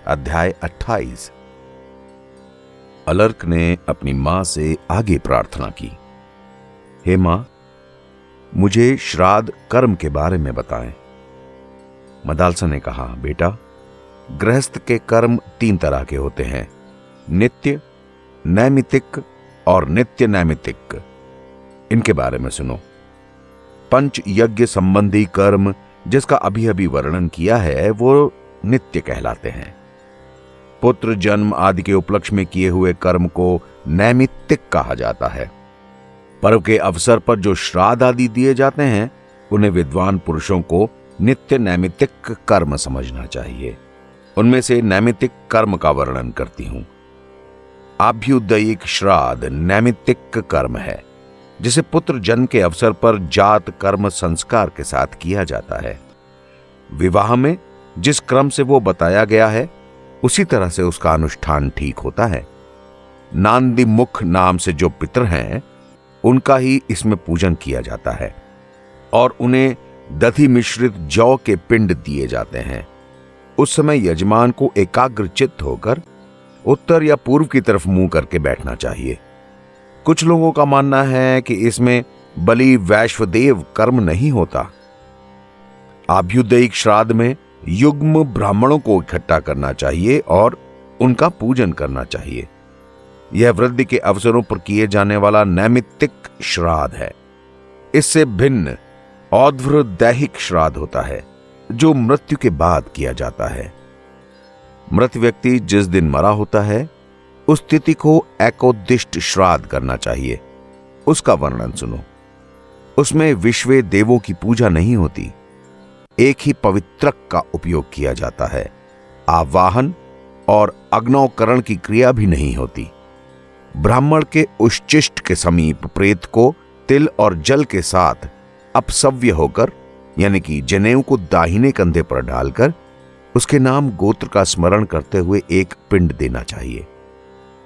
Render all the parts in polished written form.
अध्याय 28। अलर्क ने अपनी मां से आगे प्रार्थना की, हे मां, मुझे श्राद्ध कर्म के बारे में बताएं। मदालसा ने कहा, बेटा, गृहस्थ के कर्म 3 तरह के होते हैं, नित्य, नैमित्तिक और नित्य नैमित्तिक। इनके बारे में सुनो। पंच यज्ञ संबंधी कर्म जिसका अभी अभी वर्णन किया है वो नित्य कहलाते हैं। पुत्र जन्म आदि के उपलक्ष्य में किए हुए कर्म को नैमित्तिक कहा जाता है। पर्व के अवसर पर जो श्राद्ध आदि दिए जाते हैं उन्हें विद्वान पुरुषों को नित्य नैमित्तिक कर्म समझना चाहिए। उनमें से नैमित्तिक कर्म का वर्णन करती हूं। आभ्युदयिक श्राद्ध नैमित्तिक कर्म है जिसे पुत्र जन्म के अवसर पर जात कर्म संस्कार के साथ किया जाता है। विवाह में जिस क्रम से वो बताया गया है उसी तरह से उसका अनुष्ठान ठीक होता है। नांदिमुख नाम से जो पितर हैं उनका ही इसमें पूजन किया जाता है और उन्हें दधि मिश्रित जौ के पिंड दिए जाते हैं। उस समय यजमान को एकाग्रचित्त होकर उत्तर या पूर्व की तरफ मुंह करके बैठना चाहिए। कुछ लोगों का मानना है कि इसमें बलि वैश्वदेव कर्म नहीं होता। आभ्युदयिक श्राद्ध में युग्म ब्राह्मणों को इकट्ठा करना चाहिए और उनका पूजन करना चाहिए। यह वृद्धि के अवसरों पर किए जाने वाला नैमित्तिक श्राद्ध है। इससे भिन्न औध्वर दैहिक श्राद्ध होता है जो मृत्यु के बाद किया जाता है। मृत व्यक्ति जिस दिन मरा होता है उस तिथि को एकोद्दिष्ट श्राद्ध करना चाहिए। उसका वर्णन सुनो। उसमें विश्वे देवों की पूजा नहीं होती, एक ही पवित्रक का उपयोग किया जाता है। आवाहन और अग्नौकरण की क्रिया भी नहीं होती। ब्राह्मण के उच्छिष्ट के समीप प्रेत को तिल और जल के साथ अपसव्य होकर यानी कि जनेऊ को दाहिने कंधे पर डालकर उसके नाम गोत्र का स्मरण करते हुए एक पिंड देना चाहिए।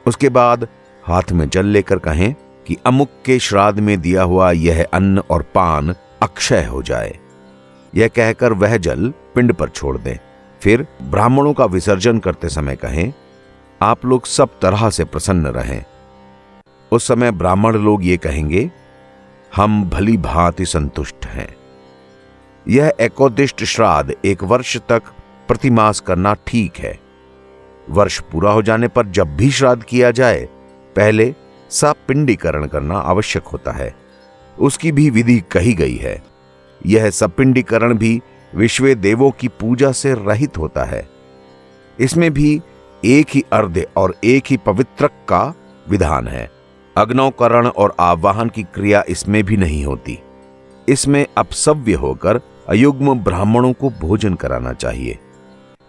उसके बाद हाथ में जल लेकर कहें कि अमुक के श्राद्ध में दिया हुआ यह अन्न और पान अक्षय हो जाए। यह कहकर वह जल पिंड पर छोड़ दें। फिर ब्राह्मणों का विसर्जन करते समय कहें, आप लोग सब तरह से प्रसन्न रहें। उस समय ब्राह्मण लोग ये कहेंगे, हम भली भांति संतुष्ट हैं। यह एकोद्दिष्ट श्राद्ध 1 वर्ष तक प्रतिमास करना ठीक है। वर्ष पूरा हो जाने पर जब भी श्राद्ध किया जाए पहले सपिंडीकरण करना आवश्यक होता है। उसकी भी विधि कही गई है। यह सपिंडीकरण भी विश्वे देवों की पूजा से रहित होता है। इसमें भी एक ही अर्घ्य और एक ही पवित्रक का विधान है। अग्नौकरण और आवाहन की क्रिया इसमें भी नहीं होती। इसमें अपसव्य होकर अयुग्म ब्राह्मणों को भोजन कराना चाहिए।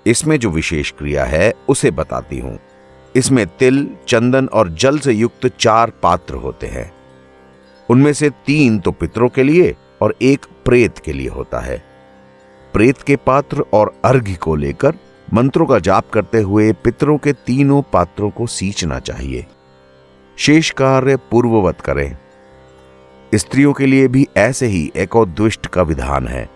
इसमें जो विशेष क्रिया है उसे बताती हूं। इसमें तिल, चंदन और जल से युक्त 4 पात्र होते हैं। उनमें से 3 तो पितरों के लिए और 1 प्रेत के लिए होता है। प्रेत के पात्र और अर्घ्य को लेकर मंत्रों का जाप करते हुए पितरों के 3 पात्रों को सींचना चाहिए। शेष कार्य पूर्ववत करें। स्त्रियों के लिए भी ऐसे ही एकोद्दिष्ट का विधान है।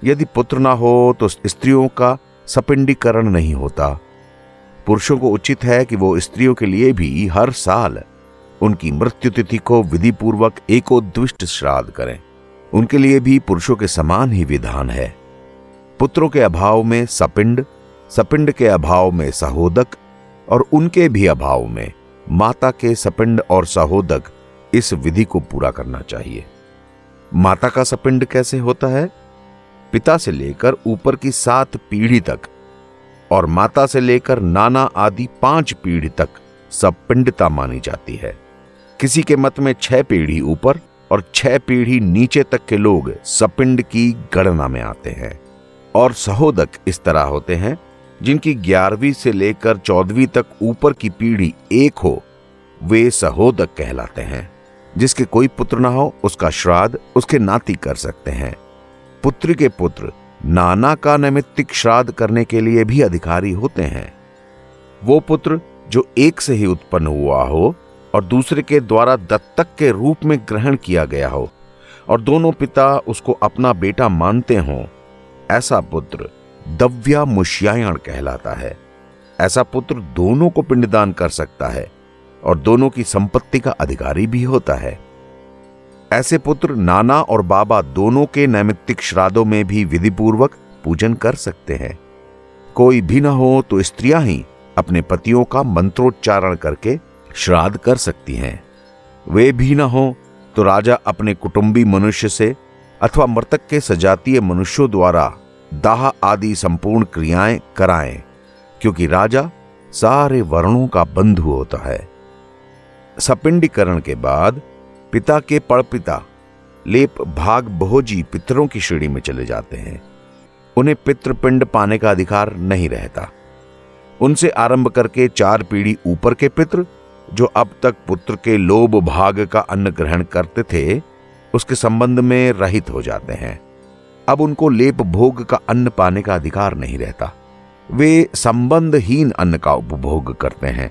यदि पुत्र ना हो तो स्त्रियों का सपिंडीकरण नहीं होता। पुरुषों को उचित है कि वो स्त्रियों के लिए भी हर साल उनकी मृत्यु तिथि को विधि पूर्वक एकोद्दिष्ट श्राद्ध करें। उनके लिए भी पुरुषों के समान ही विधान है। पुत्रों के अभाव में सपिंड, सपिंड के अभाव में सहोदक और उनके भी अभाव में माता के सपिंड और सहोदक इस विधि को पूरा करना चाहिए। माता का सपिंड कैसे होता है? पिता से लेकर ऊपर की 7 पीढ़ी तक और माता से लेकर नाना आदि 5 पीढ़ी तक सपिंडता मानी जाती है। किसी के मत में 6 पीढ़ी ऊपर और 6 पीढ़ी नीचे तक के लोग सपिंड की गणना में आते हैं। और सहोदक इस तरह होते हैं जिनकी 11वीं से लेकर 14वीं तक ऊपर की पीढ़ी एक हो, वे सहोदक कहलाते हैं। जिसके कोई पुत्र ना हो उसका श्राद्ध उसके नाती कर सकते हैं। पुत्र के पुत्र नाना का नैमित्तिक श्राद्ध करने के लिए भी अधिकारी होते हैं। वो पुत्र जो एक से ही उत्पन्न हुआ हो और दूसरे के द्वारा दत्तक के रूप में ग्रहण किया गया हो और दोनों पिता उसको अपना बेटा मानते हों, ऐसा पुत्र दव्या मुष्यायण कहलाता है। ऐसा पुत्र दोनों को पिंडदान कर सकता है और दोनों की संपत्ति का अधिकारी भी होता है। ऐसे पुत्र नाना और बाबा दोनों के नैमित्तिक श्राद्धों में भी विधिपूर्वक पूजन कर सकते हैं। कोई भी न हो तो स्त्रियां ही अपने पतियों का मंत्रोच्चारण करके श्राद्ध कर सकती हैं। वे भी न हो तो राजा अपने कुटुंबी मनुष्य से अथवा मृतक के सजातीय मनुष्यों द्वारा दाह आदि संपूर्ण क्रियाएं कराएं, क्योंकि राजा सारे वर्णों का बंधु होता है। सपिंडीकरण के बाद पिता के पड़पिता लेप भाग भोजी पितरों की श्रेणी में चले जाते हैं। उन्हें पितृपिंड पाने का अधिकार नहीं रहता। उनसे आरंभ करके 4 पीढ़ी ऊपर के पितृ, जो अब तक पुत्र के लोभ भाग का अन्न ग्रहण करते थे, उसके संबंध में रहित हो जाते हैं। अब उनको लेप भोग का अन्न पाने का अधिकार नहीं रहता। वे संबंधहीन अन्न का उपभोग करते हैं।